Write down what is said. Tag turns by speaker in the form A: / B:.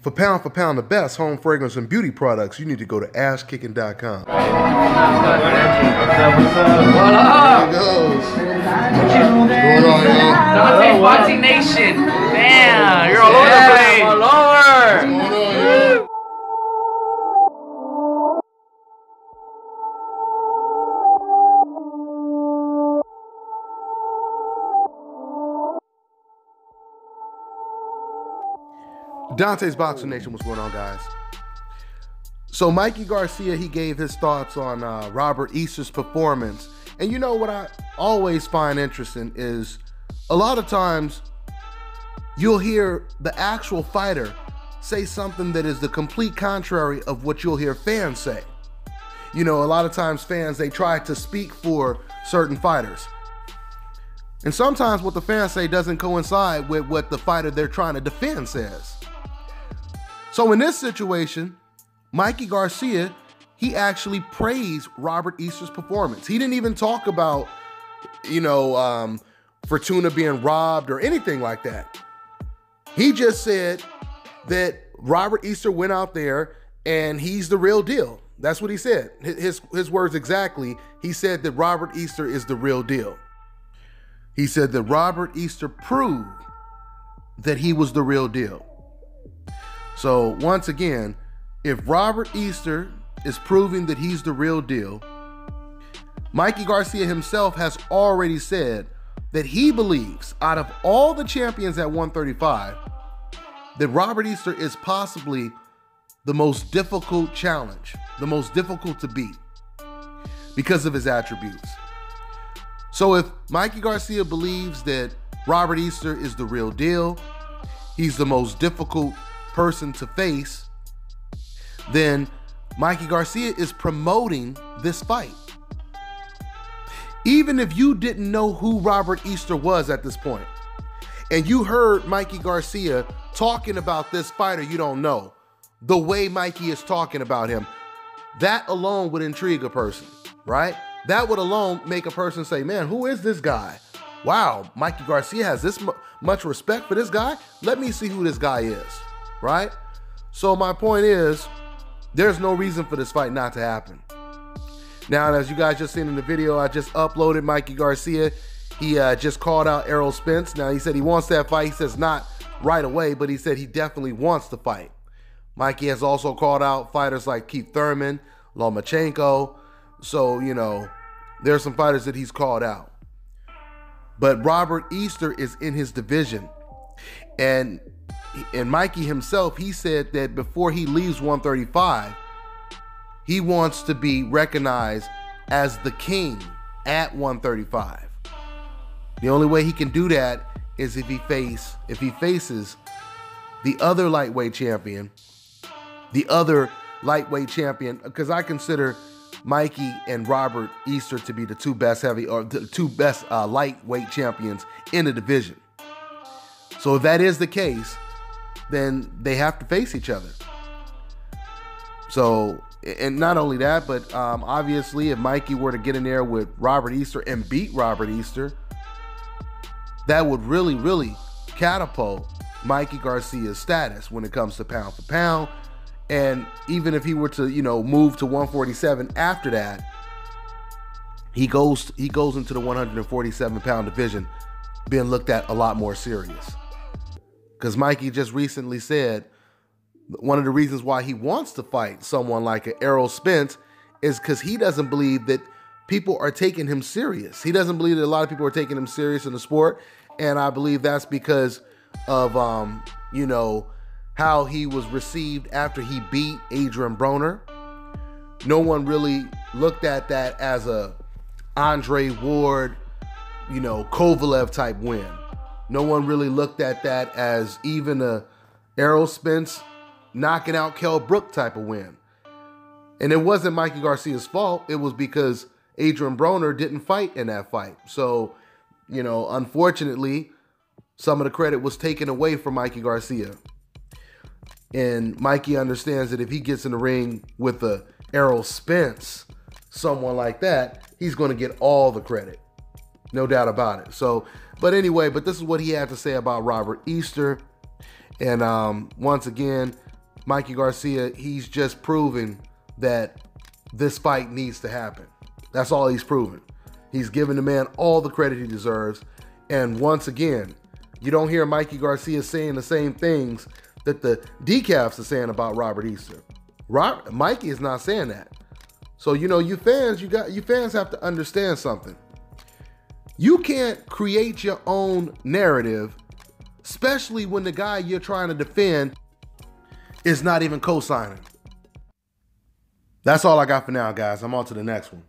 A: For pound, the best home fragrance and beauty products, you need to go to asskicking.com.
B: What's up? What up?
A: There it goes.
B: What's
A: going on, y'all?
B: Dante's Boxing Nation. Damn, you're all over the place. All over.
A: What's going on, y'all? Dante's Boxing Nation, what's going on, guys? So Mikey Garcia, he gave his thoughts on Robert Easter's performance. And you know what I always find interesting is a lot of times you'll hear the actual fighter say something that is the complete contrary of what you'll hear fans say. You know, a lot of times fans, they try to speak for certain fighters. And sometimes what the fans say doesn't coincide with what the fighter they're trying to defend says. So in this situation, Mikey Garcia, he actually praised Robert Easter's performance. He didn't even talk about, you know, Fortuna being robbed or anything like that. He just said that Robert Easter went out there and he's the real deal. That's what he said. His words exactly. He said that Robert Easter is the real deal. He said that Robert Easter proved that he was the real deal. So once again, if Robert Easter is proving that he's the real deal, Mikey Garcia himself has already said that he believes out of all the champions at 135, that Robert Easter is possibly the most difficult challenge, the most difficult to beat because of his attributes. So if Mikey Garcia believes that Robert Easter is the real deal, he's the most difficult person to face, then Mikey Garcia is promoting this fight. Even if you didn't know who Robert Easter was at this point, and you heard Mikey Garcia talking about this fighter you don't know, the way Mikey is talking about him, that alone would intrigue a person, right? That would alone make a person say, man, who is this guy? Wow, Mikey Garcia has this much respect for this guy? Let me see who this guy is, right? So my point is, there's no reason for this fight not to happen. Now, as you guys just seen in the video, I just uploaded Mikey Garcia. He just called out Errol Spence. Now, he said he wants that fight. He says not right away, but he said he definitely wants the fight. Mikey has also called out fighters like Keith Thurman, Lomachenko. So, you know, there's some fighters that he's called out. But Robert Easter is in his division. And Mikey himself, he said that before he leaves 135, he wants to be recognized as the king at 135. The only way he can do that is if he faces the other lightweight champion, because I consider Mikey and Robert Easter to be the two best lightweight champions in the division. So if that is the case, then they have to face each other. So, and not only that, but obviously if Mikey were to get in there with Robert Easter and beat Robert Easter, that would really, really catapult Mikey Garcia's status when it comes to pound for pound. And even if he were to, you know, move to 147 after that, he goes into the 147 pound division being looked at a lot more serious. Because Mikey just recently said one of the reasons why he wants to fight someone like an Errol Spence is because he doesn't believe that people are taking him serious. He doesn't believe that a lot of people are taking him serious in the sport. And I believe that's because of, you know, how he was received after he beat Adrian Broner. No one really looked at that as a Andre Ward, you know, Kovalev type win. No one really looked at that as even a Errol Spence knocking out Kell Brook type of win. And it wasn't Mikey Garcia's fault. It was because Adrian Broner didn't fight in that fight. So, you know, unfortunately, some of the credit was taken away from Mikey Garcia. And Mikey understands that if he gets in the ring with a Errol Spence, someone like that, he's going to get all the credit. No doubt about it. So, but anyway, but this is what he had to say about Robert Easter. And once again, Mikey Garcia, he's just proving that this fight needs to happen. That's all he's proven. He's giving the man all the credit he deserves. And once again, you don't hear Mikey Garcia saying the same things that the decafs are saying about Robert Easter. Mikey is not saying that. So, you fans have to understand something. You can't create your own narrative, especially when the guy you're trying to defend is not even co-signing. That's all I got for now, guys. I'm on to the next one.